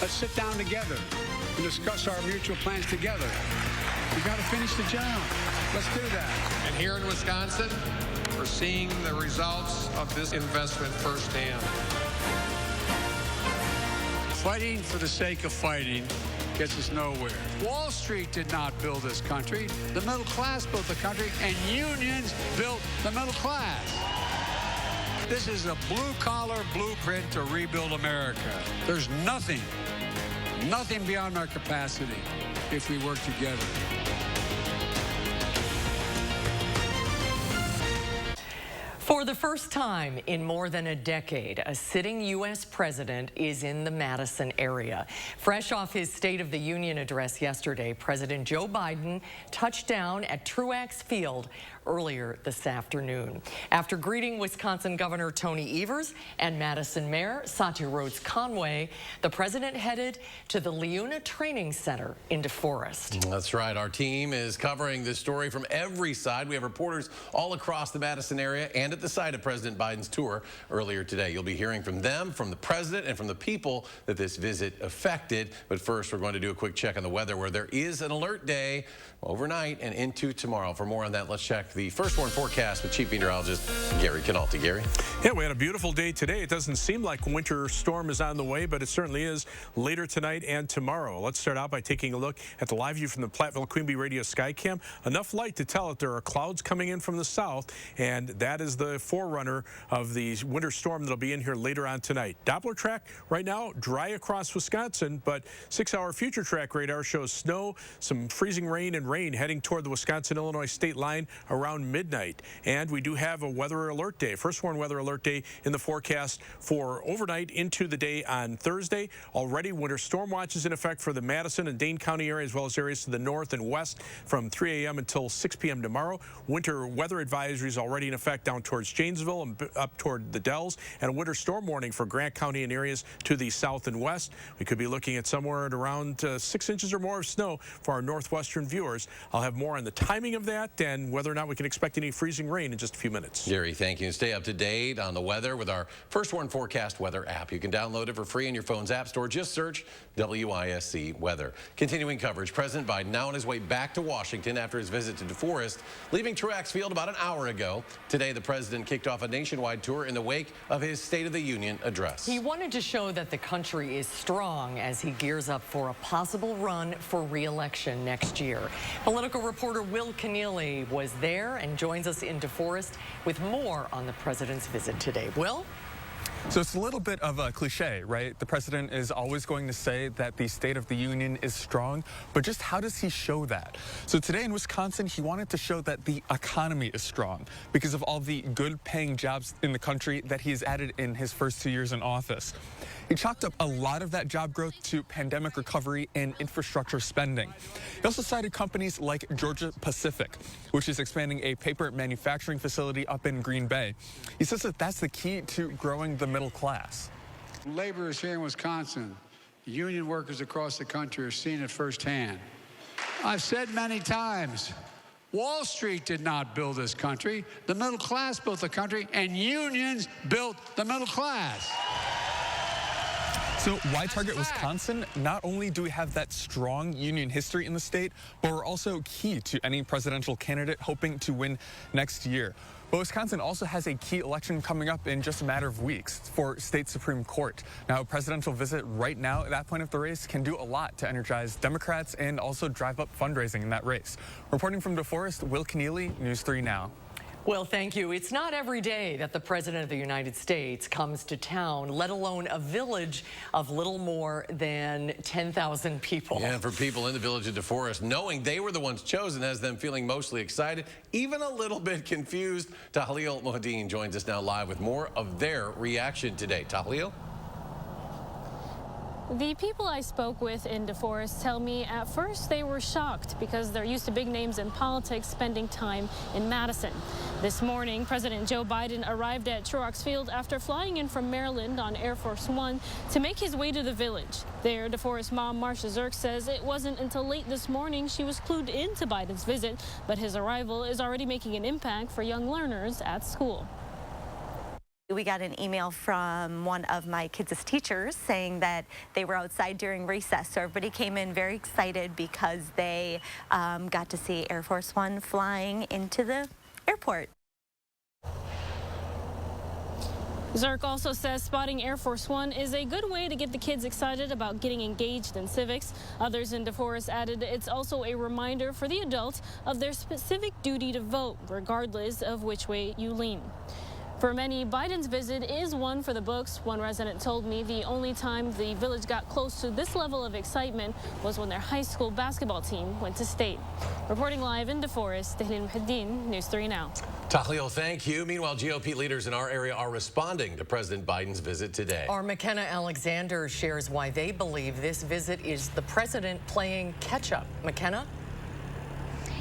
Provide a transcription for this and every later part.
Let's sit down together and discuss our mutual plans together. We've got to finish the job. Let's do that. And here in Wisconsin, we're seeing the results of this investment firsthand. Fighting for the sake of fighting gets us nowhere. Wall Street did not build this country. The middle class built the country, and unions built the middle class. This is a blue-collar blueprint to rebuild America. There's nothing beyond our capacity if we work together. For the first time in more than a decade, a sitting U.S. president is in the Madison area. Fresh off his State of the Union address yesterday, President Joe Biden touched down at Truax Field earlier this afternoon. After greeting Wisconsin Governor Tony Evers and Madison Mayor Satya Rhodes Conway, the president headed to the Leuna Training Center in DeForest. That's right. Our team is covering this story from every side. We have reporters all across the Madison area and at the site of President Biden's tour earlier today. You'll be hearing from them, from the president, and from the people that this visit affected. But first, we're going to do a quick check on the weather, where there is an alert day overnight and into tomorrow. For more on that, let's check the first warn forecast with Chief Meteorologist Gary Canalti. Gary? Yeah, we had a beautiful day today. It doesn't seem like a winter storm is on the way, but it certainly is later tonight and tomorrow. Let's start out by taking a look at the live view from the Platteville Queen Bee Radio Skycam. Enough light to tell that there are clouds coming in from the south, and that is the forerunner of the winter storm that'll be in here later on tonight. Doppler track right now dry across Wisconsin, but 6-hour future track radar shows snow, some freezing rain and rain heading toward the Wisconsin-Illinois state line around midnight. And we do have a weather alert day, first warn weather alert day in the forecast for overnight into the day on Thursday. Already winter storm watch is in effect for the Madison and Dane County area, as well as areas to the north and west from 3 a.m. until 6 p.m. tomorrow. Winter weather advisories already in effect down towards Janesville and up toward the Dells, and a winter storm warning for Grant County and areas to the south and west. We could be looking at somewhere at around 6 inches or more of snow for our northwestern viewers. I'll have more on the timing of that and whether or not we can expect any freezing rain in just a few minutes. Gary, thank you. Stay up to date on the weather with our First Warn Forecast weather app. You can download it for free in your phone's app store. Just search WISC weather. Continuing coverage, President Biden now on his way back to Washington after his visit to DeForest, leaving Truax Field about an hour ago. Today, the president kicked off a nationwide tour in the wake of his State of the Union address. He wanted to show that the country is strong as he gears up for a possible run for re-election next year. Political reporter Will Keneally was there and joins us in DeForest with more on the president's visit today. Will? So it's a little bit of a cliche, right? The president is always going to say that the State of the Union is strong, but just how does he show that? So today in Wisconsin, he wanted to show that the economy is strong because of all the good-paying jobs in the country that he has added in his first 2 years in office. He chalked up a lot of that job growth to pandemic recovery and infrastructure spending. He also cited companies like Georgia Pacific, which is expanding a paper manufacturing facility up in Green Bay. He says that that's the key to growing the middle class. Laborers here in Wisconsin, union workers across the country are seeing it firsthand. I've said many times, Wall Street did not build this country. The middle class built the country, and unions built the middle class. So why target Wisconsin? Not only do we have that strong union history in the state, but we're also key to any presidential candidate hoping to win next year. But Wisconsin also has a key election coming up in just a matter of weeks for state Supreme Court. Now, a presidential visit right now at that point of the race can do a lot to energize Democrats and also drive up fundraising in that race. Reporting from DeForest, Will Keneally, News 3 Now. Well, thank you. It's not every day that the President of the United States comes to town, let alone a village of little more than 10,000 people. Yeah, for people in the village of DeForest, knowing they were the ones chosen has them feeling mostly excited, even a little bit confused. Tahlil Mohadeen joins us now live with more of their reaction today. Tahlil? The people I spoke with in DeForest tell me at first they were shocked because they're used to big names in politics spending time in Madison. This morning, President Joe Biden arrived at Truax Field after flying in from Maryland on Air Force One to make his way to the village. There, DeForest mom Marcia Zirk says it wasn't until late this morning she was clued into Biden's visit, but his arrival is already making an impact for young learners at school. We got an email from one of my kids' teachers saying that they were outside during recess. So everybody came in very excited because they got to see Air Force One flying into the airport. Zirk also says spotting Air Force One is a good way to get the kids excited about getting engaged in civics. Others in DeForest added it's also a reminder for the adults of their specific duty to vote, regardless of which way you lean. For many, Biden's visit is one for the books. One resident told me the only time the village got close to this level of excitement was when their high school basketball team went to state. Reporting live in DeForest, Tahlil Muhaddin, News 3 Now. Tahlil, thank you. Meanwhile, GOP leaders in our area are responding to President Biden's visit today. Our McKenna Alexander shares why they believe this visit is the president playing catch-up. McKenna?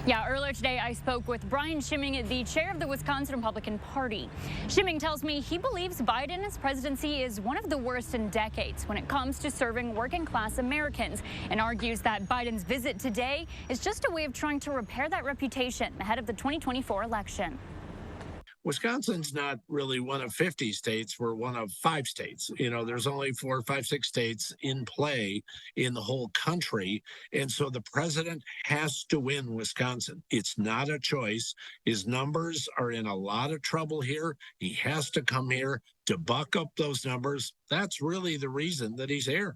Yeah, earlier today I spoke with Brian Schimming, the chair of the Wisconsin Republican Party. Schimming tells me he believes Biden's presidency is one of the worst in decades when it comes to serving working class Americans, and argues that Biden's visit today is just a way of trying to repair that reputation ahead of the 2024 election. Wisconsin's not really one of 50 states. We're one of 5 states. You know, there's only 4, 5, 6 states in play in the whole country. And so the president has to win Wisconsin. It's not a choice. His numbers are in a lot of trouble here. He has to come here to buck up those numbers. That's really the reason that he's here.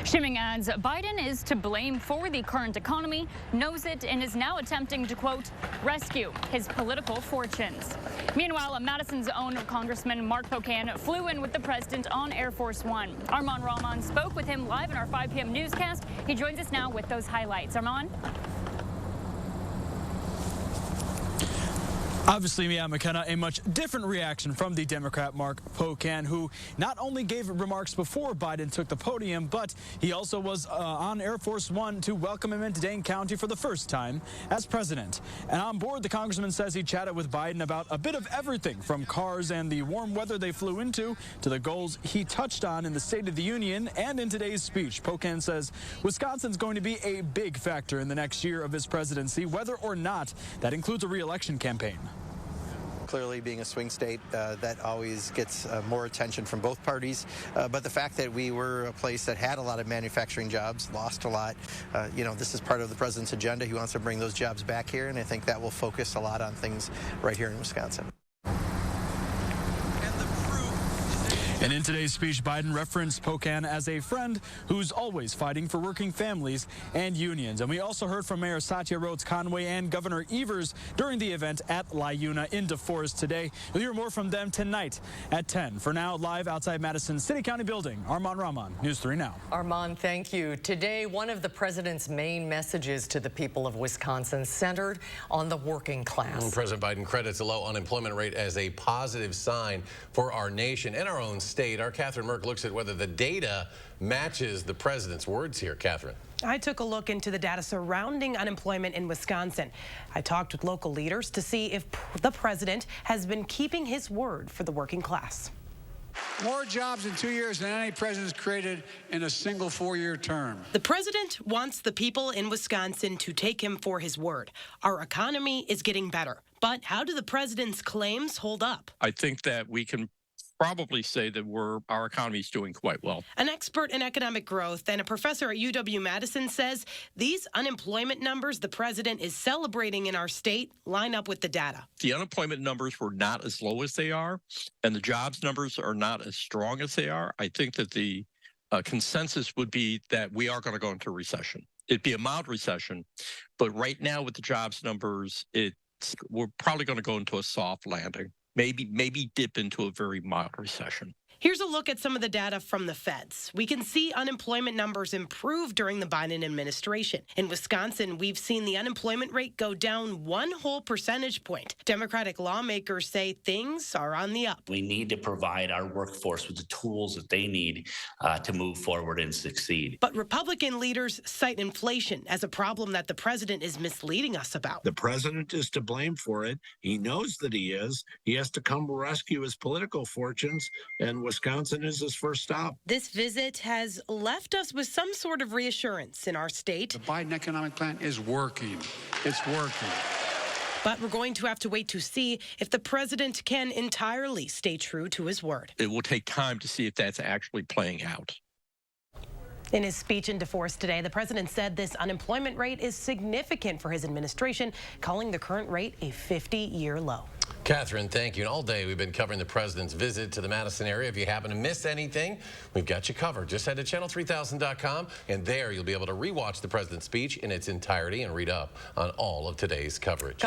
Schimming adds Biden is to blame for the current economy, knows it, and is now attempting to, quote, rescue his political fortunes. Meanwhile, Madison's own Congressman Mark Pocan flew in with the president on Air Force One. Armand Rahman spoke with him live in our 5 p.m. newscast. He joins us now with those highlights. Armand? Obviously, yeah, McKenna, a much different reaction from the Democrat Mark Pocan, who not only gave remarks before Biden took the podium, but he also was on Air Force One to welcome him into Dane County for the first time as president. And on board, the congressman says he chatted with Biden about a bit of everything, from cars and the warm weather they flew into to the goals he touched on in the State of the Union and in today's speech. Pocan says Wisconsin's going to be a big factor in the next year of his presidency, whether or not that includes a re-election campaign. Clearly, being a swing state, that always gets more attention from both parties. But the fact that we were a place that had a lot of manufacturing jobs, lost a lot, this is part of the president's agenda. He wants to bring those jobs back here, and I think that will focus a lot on things right here in Wisconsin. And in today's speech, Biden referenced Pocan as a friend who's always fighting for working families and unions. And we also heard from Mayor Satya Rhodes Conway and Governor Evers during the event at LiUNA in DeForest today. You'll hear more from them tonight at 10. For now, live outside Madison City County building, Armand Rahman, News 3 Now. Armand, thank you. Today, one of the president's main messages to the people of Wisconsin centered on the working class. President Biden credits a low unemployment rate as a positive sign for our nation and our own state. Our Catherine Merck looks at whether the data matches the president's words here. Catherine. I took a look into the data surrounding unemployment in Wisconsin. I talked with local leaders to see if the president has been keeping his word for the working class. More jobs in 2 years than any president's created in a single 4-year term. The president wants the people in Wisconsin to take him for his word. Our economy is getting better. But how do the president's claims hold up? I think that we can probably say that our economy is doing quite well. An expert in economic growth and a professor at UW-Madison says these unemployment numbers the president is celebrating in our state line up with the data. The unemployment numbers were not as low as they are, and the jobs numbers are not as strong as they are. I think that the consensus would be that we are going to go into recession. It'd be a mild recession, but right now with the jobs numbers, we're probably going to go into a soft landing. Maybe dip into a very mild recession. Here's a look at some of the data from the feds. We can see unemployment numbers improve during the Biden administration. In Wisconsin, we've seen the unemployment rate go down 1 whole percentage point. Democratic lawmakers say things are on the up. We need to provide our workforce with the tools that they need to move forward and succeed. But Republican leaders cite inflation as a problem that the president is misleading us about. The president is to blame for it. He knows that he is. He has to come rescue his political fortunes, and Wisconsin is his first stop. This visit has left us with some sort of reassurance in our state. The Biden economic plan is working. It's working. But we're going to have to wait to see if the president can entirely stay true to his word. It will take time to see if that's actually playing out. In his speech in DeForest today, the president said this unemployment rate is significant for his administration, calling the current rate a 50-year low. Catherine, thank you. And all day we've been covering the president's visit to the Madison area. If you happen to miss anything, we've got you covered. Just head to channel3000.com, and there you'll be able to rewatch the president's speech in its entirety and read up on all of today's coverage.